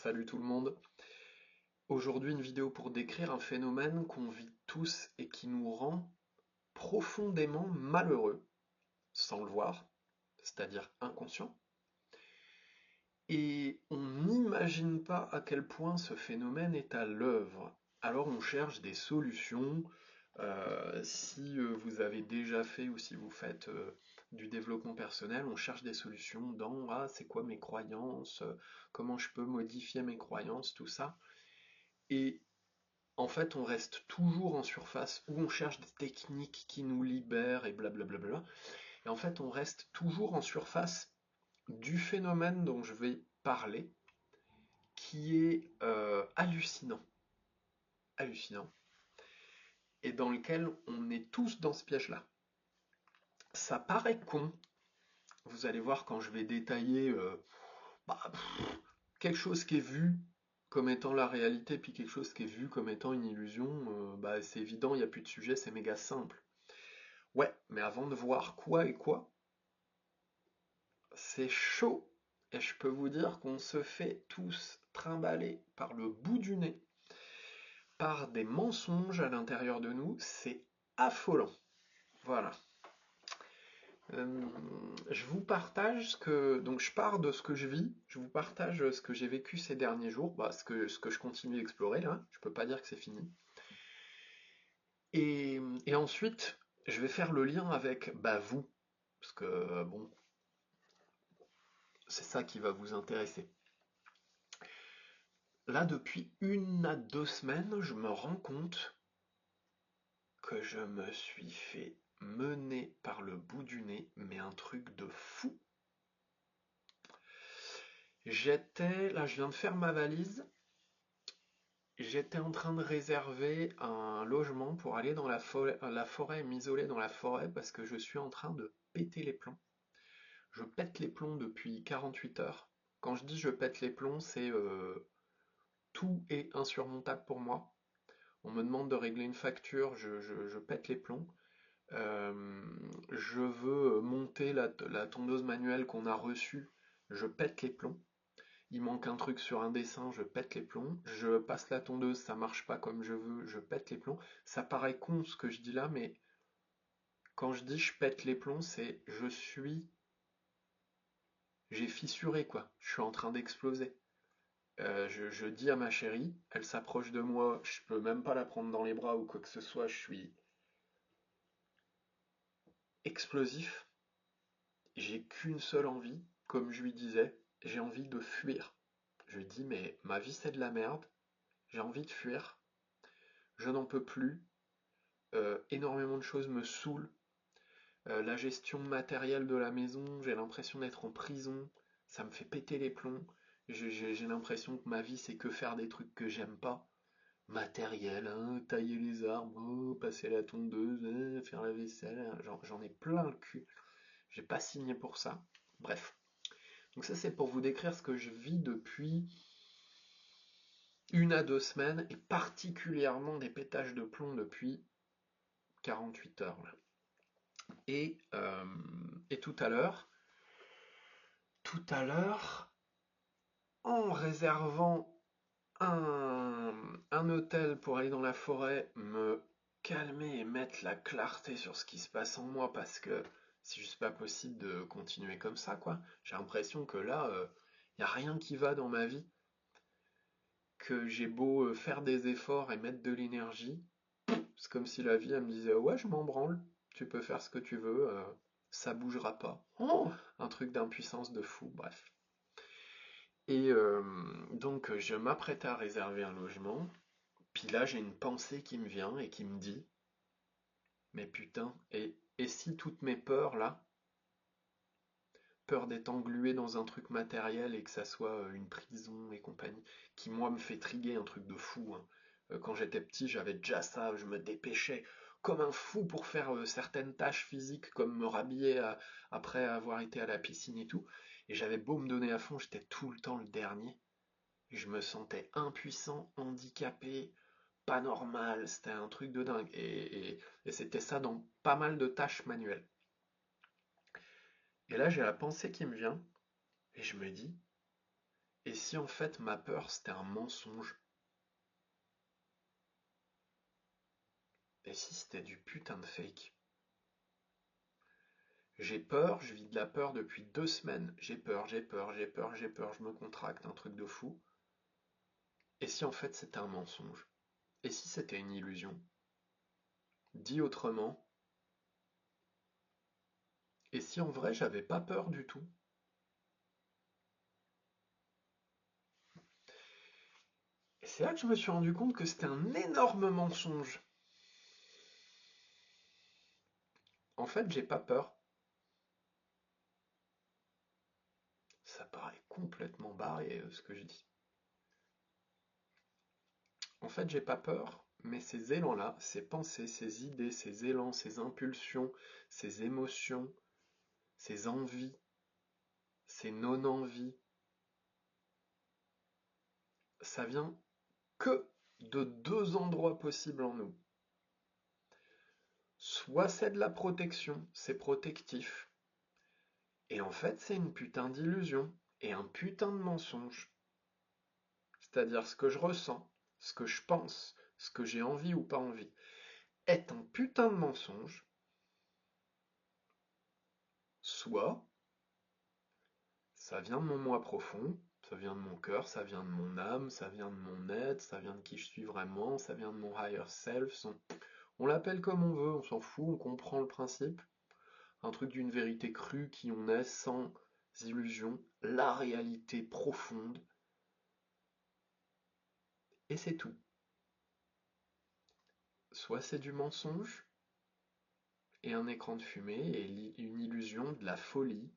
Salut tout le monde. Aujourd'hui une vidéo pour décrire un phénomène qu'on vit tous et qui nous rend profondément malheureux, sans le voir, c'est-à-dire inconscient. Et on n'imagine pas à quel point ce phénomène est à l'œuvre. Alors on cherche des solutions. Si vous avez déjà fait ou si vous faites du développement personnel, on cherche des solutions dans c'est quoi mes croyances, comment je peux modifier mes croyances, tout ça. Et en fait, on reste toujours en surface où on cherche des techniques qui nous libèrent et blablabla. Et en fait, on reste toujours en surface du phénomène dont je vais parler, qui est hallucinant, hallucinant, et dans lequel on est tous dans ce piège-là. Ça paraît con, vous allez voir quand je vais détailler bah, quelque chose qui est vu comme étant la réalité, puis quelque chose qui est vu comme étant une illusion, c'est évident, il n'y a plus de sujet, c'est méga simple. Ouais, mais avant de voir quoi et quoi, c'est chaud. Et je peux vous dire qu'on se fait tous trimballer par le bout du nez, par des mensonges à l'intérieur de nous, c'est affolant. Voilà. Euh, je vous partage ce que... Donc je pars de ce que je vis, je vous partage ce que j'ai vécu ces derniers jours, ce que je continue d'explorer là, je peux pas dire que c'est fini. Et ensuite, je vais faire le lien avec vous, parce que bon, c'est ça qui va vous intéresser. Là, depuis 1 à 2 semaines, je me rends compte que je me suis fait mener par le bout du nez, mais un truc de fou. Là, je viens de faire ma valise. J'étais en train de réserver un logement pour aller dans la forêt, m'isoler dans la forêt parce que je suis en train de péter les plombs. Je pète les plombs depuis 48 heures. Quand je dis je pète les plombs, c'est tout est insurmontable pour moi. On me demande de régler une facture, je pète les plombs. Euh, je veux monter la tondeuse manuelle qu'on a reçue, je pète les plombs. Il manque un truc sur un dessin, je pète les plombs. Je passe la tondeuse, ça marche pas comme je veux, je pète les plombs. Ça paraît con ce que je dis là, mais quand je dis je pète les plombs, j'ai fissuré quoi. Je suis en train d'exploser. Je dis à ma chérie, elle s'approche de moi, je peux même pas la prendre dans les bras ou quoi que ce soit, je suis explosif. J'ai qu'une seule envie, comme je lui disais, j'ai envie de fuir. Je lui dis mais ma vie c'est de la merde, j'ai envie de fuir, je n'en peux plus, énormément de choses me saoulent, la gestion matérielle de la maison, j'ai l'impression d'être en prison, ça me fait péter les plombs, j'ai l'impression que ma vie c'est que faire des trucs que j'aime pas, matériel, hein, tailler les arbres, passer la tondeuse, faire la vaisselle, j'en ai plein le cul, j'ai pas signé pour ça, bref. Donc ça c'est pour vous décrire ce que je vis depuis 1 à 2 semaines et particulièrement des pétages de plomb depuis 48 heures là. Et tout à l'heure, en réservant un, un hôtel pour aller dans la forêt, me calmer et mettre la clarté sur ce qui se passe en moi parce que c'est juste pas possible de continuer comme ça quoi. J'ai l'impression que là, y a rien qui va dans ma vie, que j'ai beau faire des efforts et mettre de l'énergie, c'est comme si la vie elle me disait ouais je m'en branle, tu peux faire ce que tu veux, ça bougera pas. Oh, un truc d'impuissance de fou, bref. Et donc je m'apprête à réserver un logement, puis là j'ai une pensée qui me vient et qui me dit, mais putain, et si toutes mes peurs là, peur d'être englué dans un truc matériel et que ça soit une prison et compagnie, qui moi me fait triguer un truc de fou, hein. Quand j'étais petit, j'avais déjà ça, je me dépêchais comme un fou pour faire certaines tâches physiques, comme me rhabiller après avoir été à la piscine et tout. Et j'avais beau me donner à fond, j'étais tout le temps le dernier. Je me sentais impuissant, handicapé, pas normal, c'était un truc de dingue. Et c'était ça dans pas mal de tâches manuelles. Et là, j'ai la pensée qui me vient, et je me dis, Et si en fait ma peur c'était un mensonge? Et si c'était du putain de fake? J'ai peur, je vis de la peur depuis 2 semaines. J'ai peur, j'ai peur, j'ai peur, j'ai peur, je me contracte, un truc de fou. Et si en fait c'était un mensonge? Et si c'était une illusion? Dit autrement, et si en vrai j'avais pas peur du tout? Et c'est là que je me suis rendu compte que c'était un énorme mensonge. En fait, j'ai pas peur. Ça paraît complètement barré ce que je dis. En fait, j'ai pas peur, mais ces élans-là, ces pensées, ces idées, ces élans, ces impulsions, ces émotions, ces envies, ces non-envies, ça vient que de deux endroits possibles en nous. Soit c'est de la protection, c'est protectif, et en fait c'est une putain d'illusion, et un putain de mensonge. C'est-à-dire ce que je ressens, ce que je pense, ce que j'ai envie ou pas envie, est un putain de mensonge, soit ça vient de mon moi profond, ça vient de mon cœur, ça vient de mon âme, ça vient de mon être, ça vient de qui je suis vraiment, ça vient de mon higher self. On l'appelle comme on veut, on s'en fout, on comprend le principe. Un truc d'une vérité crue qui on est sans illusion, la réalité profonde, et c'est tout. Soit c'est du mensonge, et un écran de fumée, et une illusion de la folie,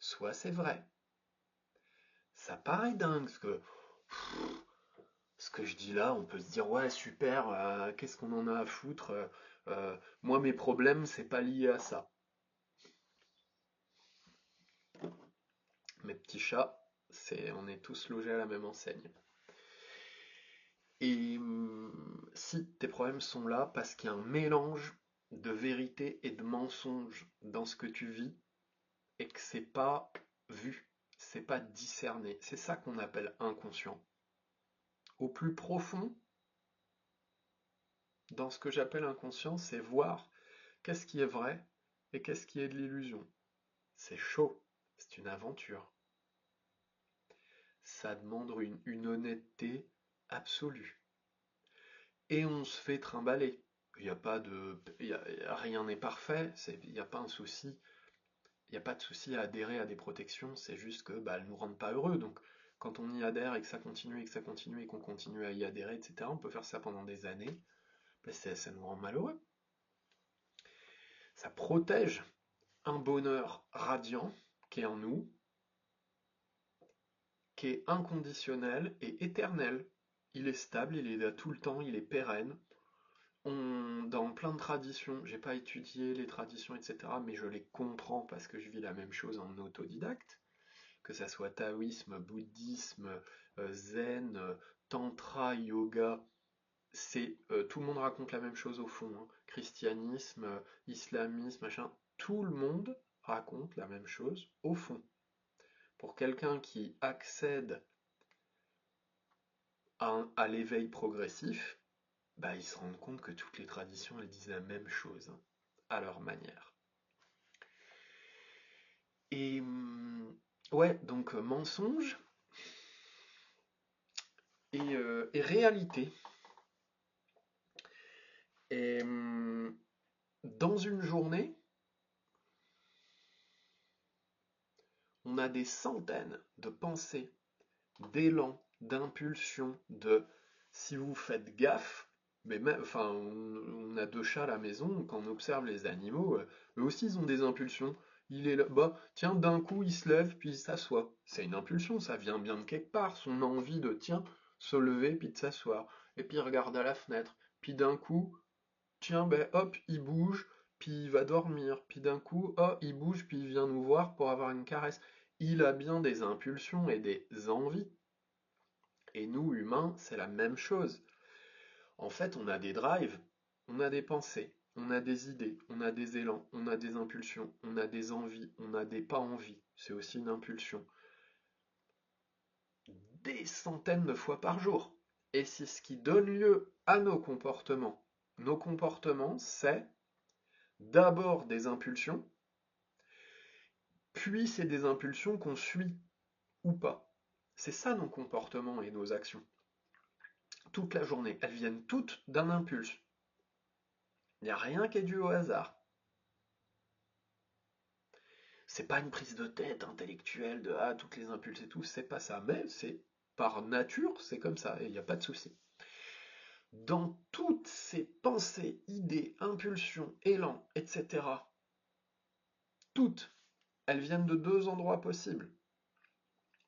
soit c'est vrai. Ça paraît dingue, ce que je dis là, on peut se dire ouais super, qu'est-ce qu'on en a à foutre, moi mes problèmes c'est pas lié à ça. Mes petits chats, on est tous logés à la même enseigne. Et si tes problèmes sont là parce qu'il y a un mélange de vérité et de mensonge dans ce que tu vis et que c'est pas vu, c'est pas discerné, c'est ça qu'on appelle inconscient. Au plus profond, dans ce que j'appelle inconscient, c'est voir qu'est-ce qui est vrai et qu'est-ce qui est de l'illusion. C'est chaud, c'est une aventure. Ça demande une honnêteté absolue. Et on se fait trimballer. Il n'y a pas de, rien n'est parfait, il n'y a pas un souci, il n'y a pas de souci à adhérer à des protections, c'est juste que bah, elles nous rendent pas heureux. Donc quand on y adhère et que ça continue et que ça continue et qu'on continue à y adhérer, etc., on peut faire ça pendant des années, mais ça nous rend malheureux. Ça protège un bonheur radiant qui est en nous, qui est inconditionnel et éternel. Il est stable, il est là tout le temps, il est pérenne. Dans plein de traditions, j'ai pas étudié les traditions, etc., mais je les comprends parce que je vis la même chose en autodidacte, que ça soit taoïsme, bouddhisme, zen, tantra, yoga, tout le monde raconte la même chose au fond, hein. Christianisme, islamisme, machin, tout le monde raconte la même chose au fond. Pour quelqu'un qui accède à l'éveil progressif, bah, ils se rendent compte que toutes les traditions elles disent la même chose, hein, à leur manière. Et ouais, donc mensonge et réalité. Et dans une journée, on a des centaines de pensées, d'élan, d'impulsions, de si vous faites gaffe, mais même, enfin, on a 2 chats à la maison, quand on observe les animaux, eux aussi ils ont des impulsions. Il est là, bah, tiens, d'un coup il se lève puis il s'assoit. C'est une impulsion, ça vient bien de quelque part, son envie de, tiens, se lever puis de s'asseoir. Et puis il regarde à la fenêtre, puis d'un coup, tiens, ben hop, il bouge, puis il va dormir, puis d'un coup, oh, il bouge, puis il vient nous voir pour avoir une caresse. Il a bien des impulsions et des envies. Et nous, humains, c'est la même chose. En fait, on a des drives, on a des pensées, on a des idées, on a des élans, on a des impulsions, on a des envies, on a des pas envies. C'est aussi une impulsion. des centaines de fois par jour. Et c'est ce qui donne lieu à nos comportements. Nos comportements, c'est d'abord des impulsions, puis c'est des impulsions qu'on suit ou pas. C'est ça nos comportements et nos actions. Toute la journée, elles viennent toutes d'un impulse. Il n'y a rien qui est dû au hasard. C'est pas une prise de tête intellectuelle de toutes les impulses et tout, c'est pas ça. Mais c'est par nature, c'est comme ça, et il n'y a pas de souci. Dans toutes ces pensées, idées, impulsions, élans, etc., toutes, elles viennent de deux endroits possibles.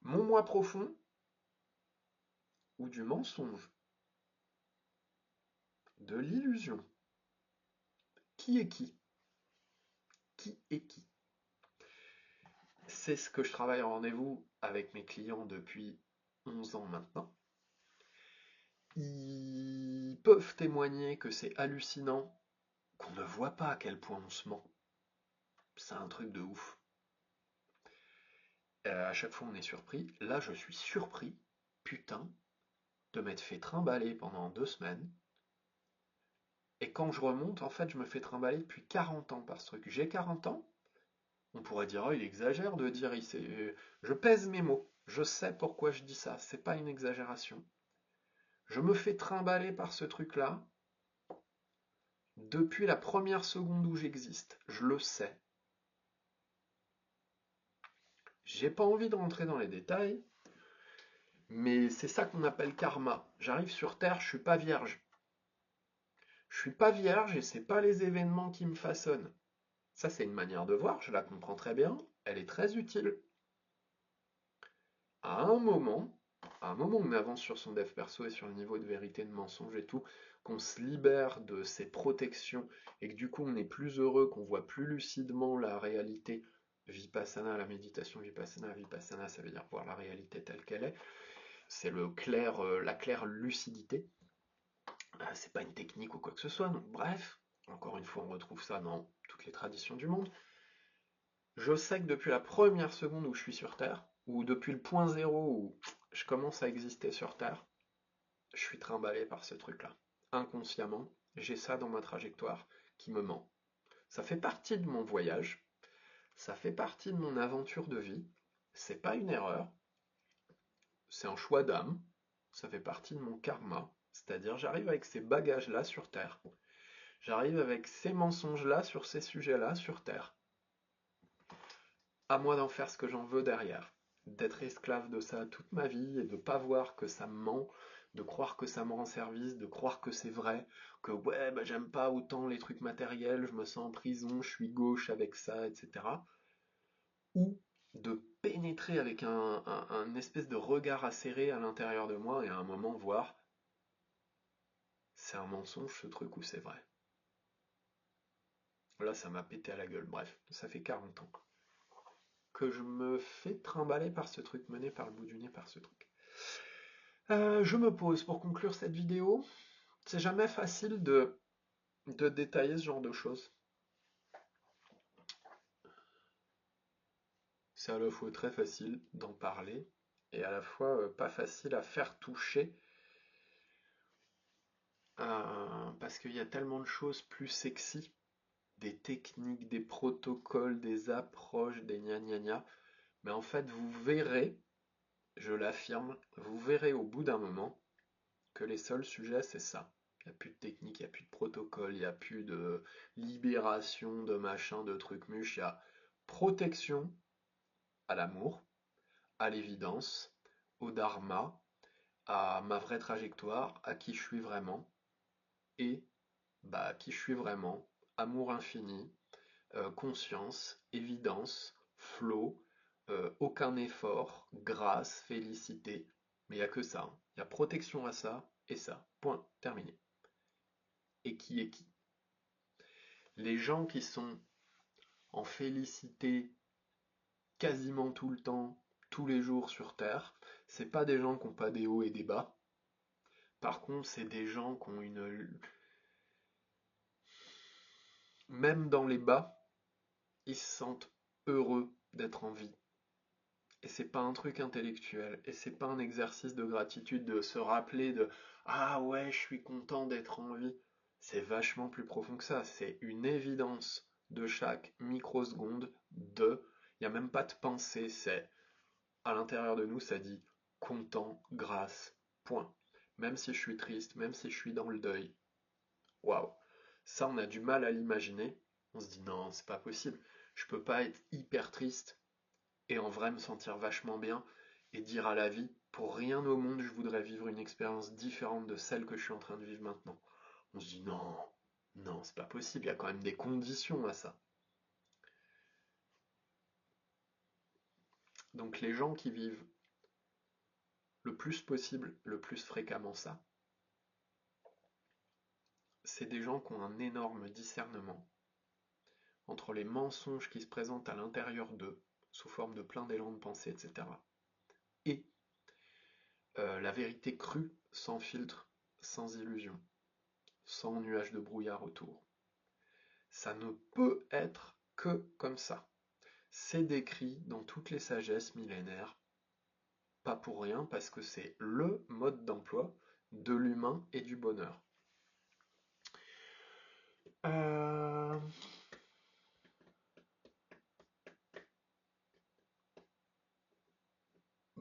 Mon moi profond ou du mensonge, de l'illusion. Qui est qui? Qui est qui? C'est ce que je travaille en rendez-vous avec mes clients depuis 11 ans maintenant. Ils peuvent témoigner que c'est hallucinant, qu'on ne voit pas à quel point on se ment. C'est un truc de ouf. À chaque fois on est surpris. Là je suis surpris, putain, de m'être fait trimballer pendant 2 semaines. Et quand je remonte, en fait je me fais trimballer depuis 40 ans par ce truc. J'ai 40 ans, on pourrait dire, oh, il exagère de dire, je pèse mes mots. Je sais pourquoi je dis ça, c'est pas une exagération. Je me fais trimballer par ce truc-là depuis la première seconde où j'existe. Je le sais. J'ai pas envie de rentrer dans les détails, mais c'est ça qu'on appelle karma. J'arrive sur Terre, je suis pas vierge. Je suis pas vierge et c'est pas les événements qui me façonnent. Ça, c'est une manière de voir, je la comprends très bien, elle est très utile. À un moment, où on avance sur son dev perso et sur le niveau de vérité, de mensonge et tout, qu'on se libère de ses protections et que du coup on est plus heureux, qu'on voit plus lucidement la réalité, vipassana, la méditation vipassana, ça veut dire voir la réalité telle qu'elle est. C'est la claire lucidité. C'est pas une technique ou quoi que ce soit, donc bref, encore une fois, on retrouve ça dans toutes les traditions du monde. Je sais que depuis la première seconde où je suis sur Terre, ou depuis le point zéro où je commence à exister sur Terre, je suis trimballé par ce truc-là. Inconsciemment, j'ai ça dans ma trajectoire qui me ment. Ça fait partie de mon voyage, ça fait partie de mon aventure de vie, c'est pas une erreur, c'est un choix d'âme, ça fait partie de mon karma, c'est-à-dire j'arrive avec ces bagages-là sur Terre, j'arrive avec ces mensonges-là sur ces sujets-là sur Terre. À moi d'en faire ce que j'en veux derrière. D'être esclave de ça toute ma vie et de pas voir que ça me ment, de croire que ça me rend service, de croire que c'est vrai, que ouais, bah, j'aime pas autant les trucs matériels, je me sens en prison, je suis gauche avec ça, etc. Ou de pénétrer avec un espèce de regard acéré à l'intérieur de moi et à un moment voir c'est un mensonge ce truc ou c'est vrai. Là, ça m'a pété à la gueule. Bref, ça fait 40 ans que je me fais trimballer par ce truc, mené par le bout du nez par ce truc. Je me pose pour conclure cette vidéo. C'est jamais facile de détailler ce genre de choses. C'est à la fois très facile d'en parler et à la fois pas facile à faire toucher parce qu'il y a tellement de choses plus sexy, des techniques, des protocoles, des approches, des gna gna gna. Mais en fait, vous verrez, je l'affirme, vous verrez au bout d'un moment que les seuls sujets, c'est ça. Il n'y a plus de technique, il n'y a plus de protocole, il n'y a plus de libération, de machin, de trucs mûches. Il y a protection à l'amour, à l'évidence, au dharma, à ma vraie trajectoire, à qui je suis vraiment, et bah, qui je suis vraiment, amour infini, conscience, évidence, flow, aucun effort, grâce, félicité. Mais il n'y a que ça. Hein. Il y a protection à ça et ça. Point. Terminé. Et qui est qui? Les gens qui sont en félicité quasiment tout le temps, tous les jours sur Terre, c'est pas des gens qui n'ont pas des hauts et des bas. Par contre, c'est des gens qui ont une... Même dans les bas, ils se sentent heureux d'être en vie. Et c'est pas un truc intellectuel, et c'est pas un exercice de gratitude de se rappeler de ah ouais, je suis content d'être en vie. C'est vachement plus profond que ça, c'est une évidence de chaque microseconde de. Il n'y a même pas de pensée, c'est à l'intérieur de nous, ça dit content, grâce, point. Même si je suis triste, même si je suis dans le deuil. Waouh! Ça, on a du mal à l'imaginer. On se dit non, c'est pas possible. Je peux pas être hyper triste et en vrai me sentir vachement bien et dire à la vie, pour rien au monde, je voudrais vivre une expérience différente de celle que je suis en train de vivre maintenant. On se dit non, non, c'est pas possible, il y a quand même des conditions à ça. Donc les gens qui vivent le plus possible, le plus fréquemment ça, c'est des gens qui ont un énorme discernement entre les mensonges qui se présentent à l'intérieur d'eux, sous forme de plein d'élan de pensée, etc., et la vérité crue, sans filtre, sans illusion, sans nuage de brouillard autour. Ça ne peut être que comme ça. C'est décrit dans toutes les sagesses millénaires, pas pour rien, parce que c'est le mode d'emploi de l'humain et du bonheur. Euh,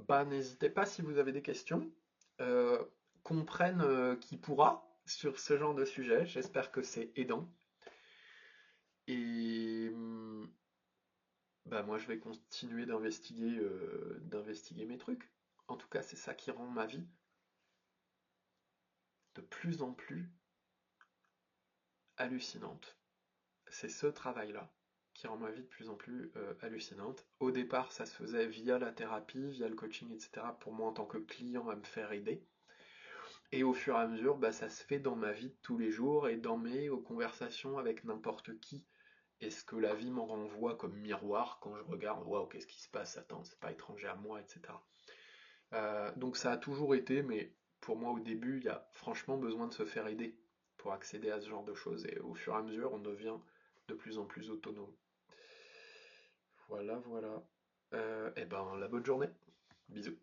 Bah, n'hésitez pas si vous avez des questions. Euh, Comprenne qui pourra sur ce genre de sujet. J'espère que c'est aidant. Et bah, moi, je vais continuer d'investiguer mes trucs. En tout cas, c'est ça qui rend ma vie de plus en plus hallucinante. C'est ce travail-là qui rend ma vie de plus en plus hallucinante. Au départ, ça se faisait via la thérapie, via le coaching, etc. pour moi en tant que client à me faire aider. Et au fur et à mesure, bah, ça se fait dans ma vie de tous les jours et dans mes conversations avec n'importe qui. Et ce que la vie m'en renvoie comme miroir quand je regarde, waouh, qu'est-ce qui se passe? Attends, c'est pas étranger à moi, etc. Donc ça a toujours été, mais pour moi au début, il y a franchement besoin de se faire aider pour accéder à ce genre de choses. Et au fur et à mesure, on devient de plus en plus autonome. Voilà, voilà. Et ben, la bonne journée. Bisous.